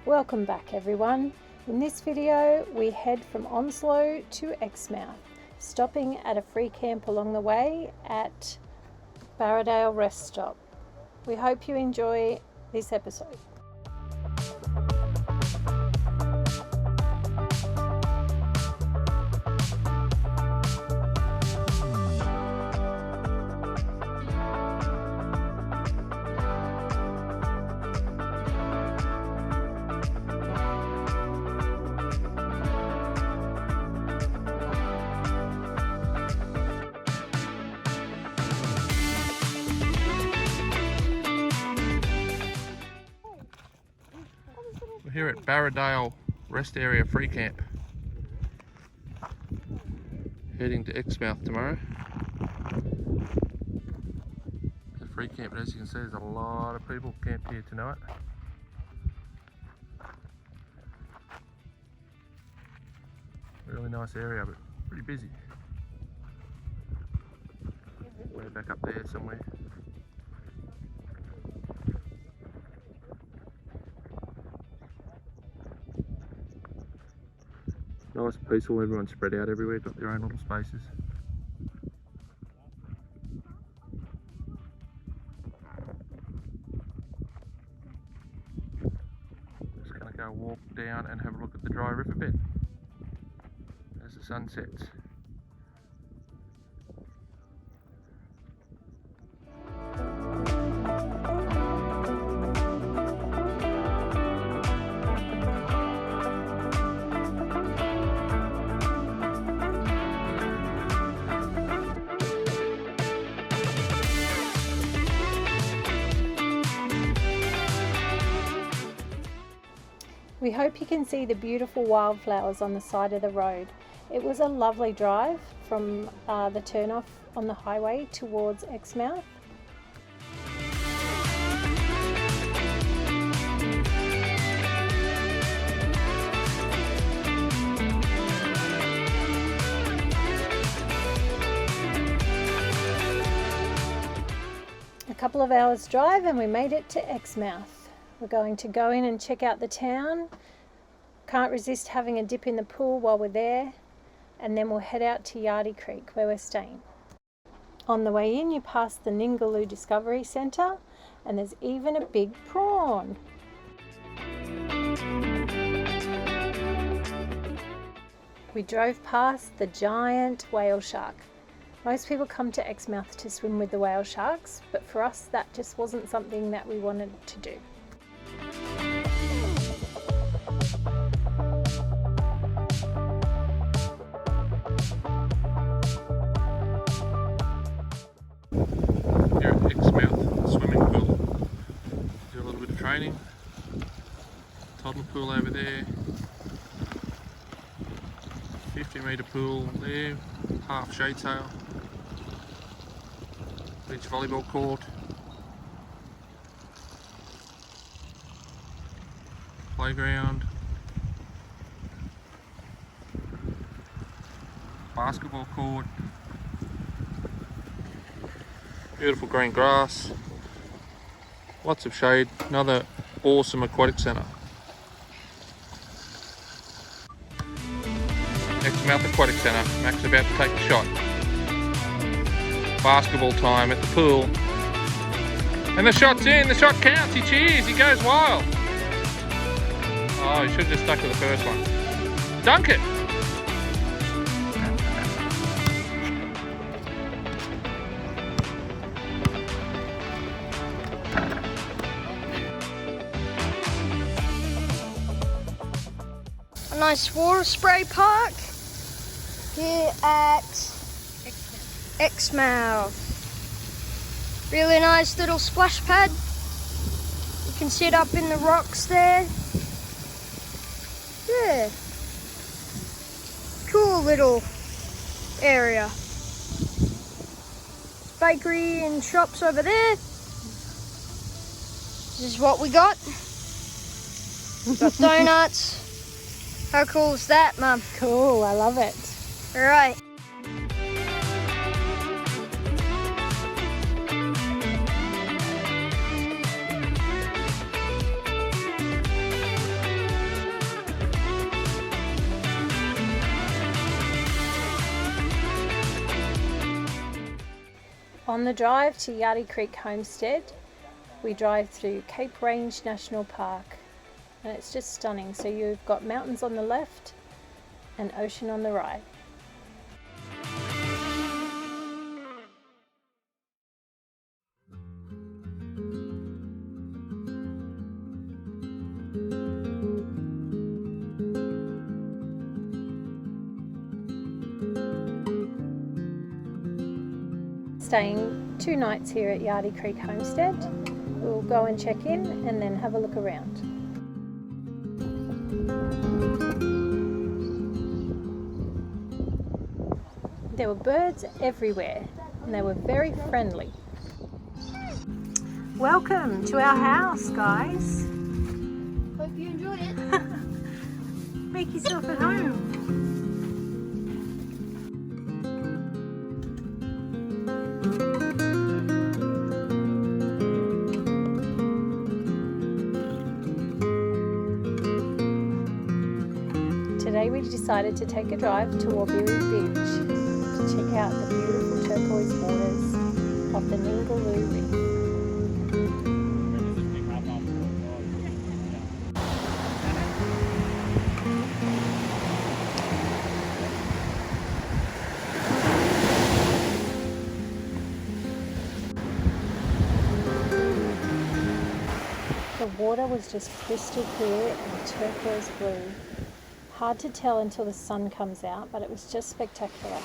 Welcome back everyone. In this video we head from Onslow to Exmouth, stopping at a free camp along the way at Barradale rest stop. We hope you enjoy this episode. Here at Barradale Rest Area Free Camp. Heading to Exmouth tomorrow. It's a free camp, but as you can see there's a lot of people camped here tonight. Really nice area, but pretty busy. Way back up there somewhere. Nice, peaceful, everyone's spread out everywhere, got their own little spaces. Just gonna go walk down and have a look at the dry riverbed as the sun sets. We hope you can see the beautiful wildflowers on the side of the road. It was a lovely drive from the turnoff on the highway towards Exmouth. A couple of hours drive and we made it to Exmouth. We're going to go in and check out the town. Can't resist having a dip in the pool while we're there, and then we'll head out to Yardie Creek where we're staying. On the way in you pass the Ningaloo Discovery Centre, and there's even a big prawn. We drove past the giant whale shark. Most people come to Exmouth to swim with the whale sharks, but for us that just wasn't something that we wanted to do. Here at Exmouth Swimming Pool. Do a little bit of training. Toddler pool over there. 50-metre pool there. Half shade sail. Beach volleyball court. Playground. Basketball court. Beautiful green grass. Lots of shade. Another awesome aquatic centre. Exmouth Aquatic Centre. Max is about to take a shot. Basketball time at the pool. And the shot's in. The shot counts. He cheers. He goes wild. Oh, he should have just stuck to the first one. Dunk it! A nice water spray park here at Exmouth. Really nice little splash pad. You can sit up in the rocks there. Yeah. Cool little area. Bakery and shops over there. This is what we got. We've got donuts, How cool is that, Mum? Cool, I love it. All right. On the drive to Yardie Creek Homestead, we drive through Cape Range National Park, and it's just stunning. So you've got mountains on the left and ocean on the right. Staying 2 nights here at Yardie Creek Homestead. We'll go and check in and then have a look around. There were birds everywhere and they were very friendly. Welcome to our house, guys. Hope you enjoyed it. Make yourself at home. Today we decided to take a drive to Wobiri Beach to check out the beautiful turquoise waters of the Ningaloo Reef. The water was just crystal clear and turquoise blue. Hard to tell until the sun comes out, but it was just spectacular.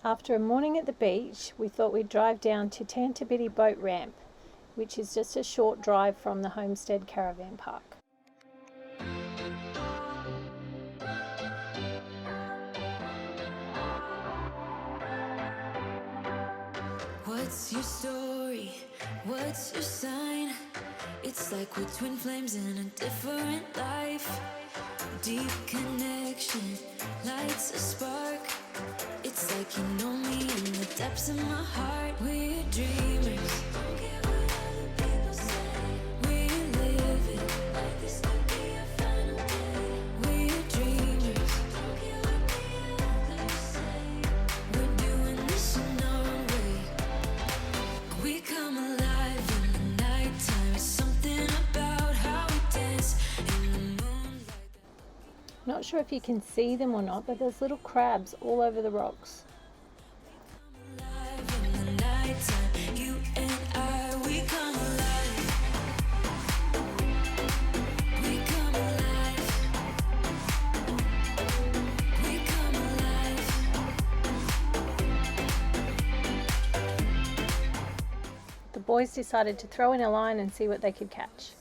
After a morning at the beach, we thought we'd drive down to Tantabiddi Boat Ramp, which is just a short drive from the Homestead Caravan Park. What's your story? What's your sign? It's like we're twin flames in a different life. Deep connection lights a spark. It's like you know me in the depths of my heart. We're dreamers. Don't care what other people say. We live it like this could be a final day. We're dreamers. Don't care what the others say. We're doing this in our way. We come alive in the nighttime. It's something about how we dance in the moonlight. Not sure if you can see them or not, but there's little crabs all over the rocks. Alive in the nighttime. You and I, we come boys decided to throw in a line and see what they could catch.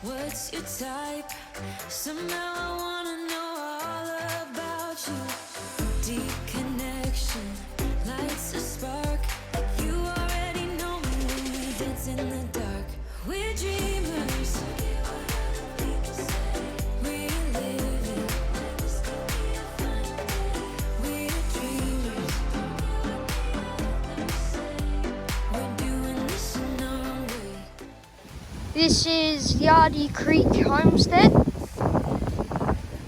What's your type? Somehow I wanna know all about you. Deep connection lights a spark. You already know me when we dance in the dark. We're dreamers. We're living. We're dreamers. We're doing this in our way. This is Yardie Creek Homestead.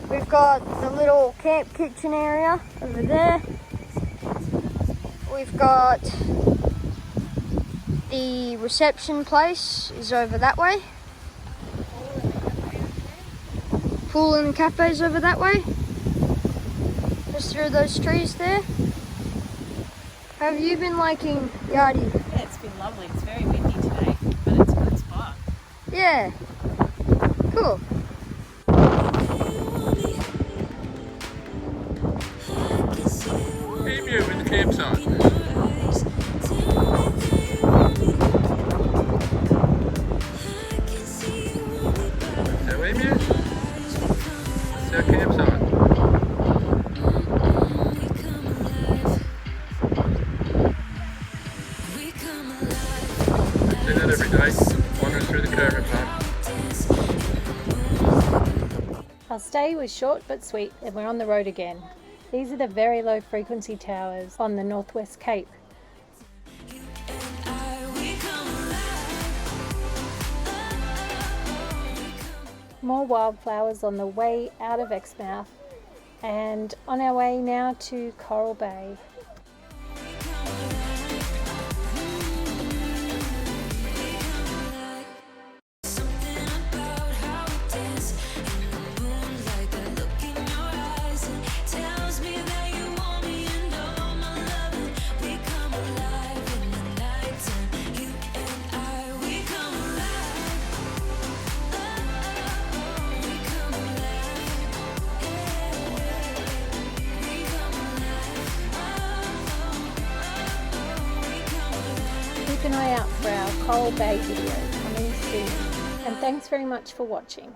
We've got the little camp kitchen area over there. We've got the reception place is over that way. Pool and cafes over that way. Just through those trees there. How have you been liking Yardie? Yeah, it's been lovely. It's very windy today, but it's a good spot. Yeah. Cool. Emu in the campsite. So emu? It's our campsite. I see that every day, wandering through the caravan park. Our stay was short but sweet and we're on the road again. These are the very low frequency towers on the Northwest Cape. More wildflowers on the way out of Exmouth and on our way now to Coral Bay. Keep an eye out for our Coral Bay video coming soon. And thanks very much for watching.